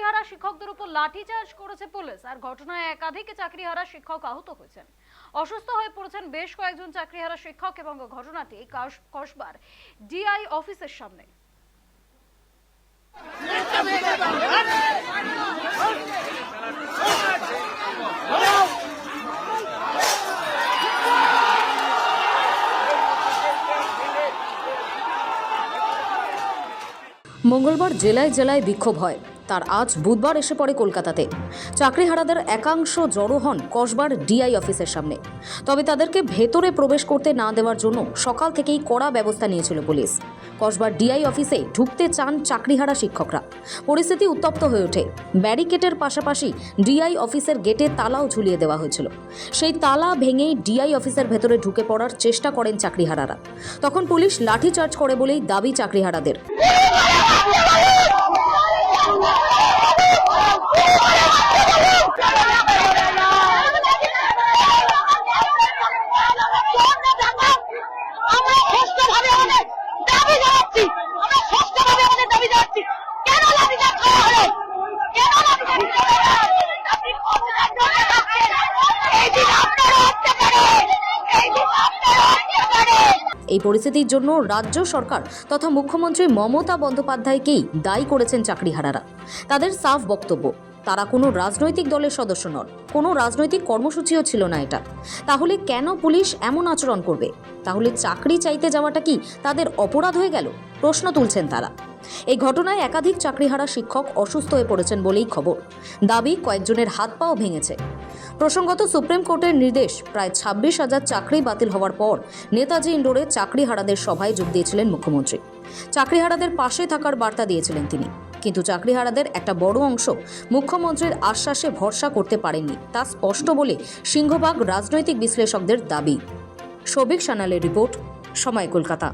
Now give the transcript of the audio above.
চাকরিহারা শিক্ষকদের উপর লাঠিচার্জ করেছে পুলিশ। আর ঘটনায় একাধিক চাকরিহারা শিক্ষক আহত হয়েছেন, অসুস্থ হয়ে পড়েছেন বেশ কয়েকজন চাকরিহারা শিক্ষক। এবং ঘটনাটি কসবার ডিআই অফিসের সামনে। মঙ্গলবার জেলায় জেলায় বিক্ষোভ হয়, তার আজ বুধবার এসে পড়ে কলকাতাতে। চাকরিহারাদের একাংশ জড়ো হন কসবার ডিআই অফিসের সামনে। তবে তাদেরকে ভেতরে প্রবেশ করতে না দেওয়ার জন্য সকাল থেকেই কড়া ব্যবস্থা নিয়েছিল পুলিশ। কসবার ডিআই অফিসে ঢুকতে চান চাকরিহারা শিক্ষকরা। পরিস্থিতি উত্তপ্ত হয়ে ওঠে। ব্যারিকেডের পাশাপাশি ডিআই অফিসের গেটে তালাও ঝুলিয়ে দেওয়া হয়েছিল। সেই তালা ভেঙেই ডিআই অফিসের ভেতরে ঢুকে পড়ার চেষ্টা করেন চাকরিহারারা। তখন পুলিশ লাঠিচার্জ করে বলেই দাবি চাকরিহারাদের। এই পরিস্থিতির জন্য রাজ্য সরকার তথা মুখ্যমন্ত্রী মমতা বন্দ্যোপাধ্যায়কেই দায়ী করেছেন চাকরিহারারা। তাদের সাফ বক্তব্য, তারা কোনো রাজনৈতিক দলের সদস্য নন, কোনো রাজনৈতিক কর্মসূচিও ছিল না এটা। তাহলে কেন পুলিশ এমন আচরণ করবে? তাহলে চাকরি চাইতে যাওয়াটা কি তাদের অপরাধ হয়ে গেল? প্রশ্ন তুলছেন তারা। এই ঘটনায় একাধিক চাকরিহারা শিক্ষক অসুস্থ হয়ে পড়েছেন বলেই খবর। দাবি, কয়েকজনের হাত পাও ভেঙেছে। প্রসঙ্গত, সুপ্রিম কোর্টের নির্দেশ, প্রায় 26,000 চাকরি বাতিল হওয়ার পর নেতাজি ইন্ডোরে চাকরিহারাদের সভায় যোগ দিয়েছিলেন মুখ্যমন্ত্রী। চাকরিহারাদের পাশে থাকার বার্তা দিয়েছিলেন তিনি। কিন্তু চাকরিহারাদের একটা বড় অংশ মুখ্যমন্ত্রীর আশ্বাসে ভরসা করতে পারেননি, তা স্পষ্ট বলে সিংহভাগ রাজনৈতিক বিশ্লেষকদের দাবি। শোভিক সানালের রিপোর্ট, সময় কলকাতা।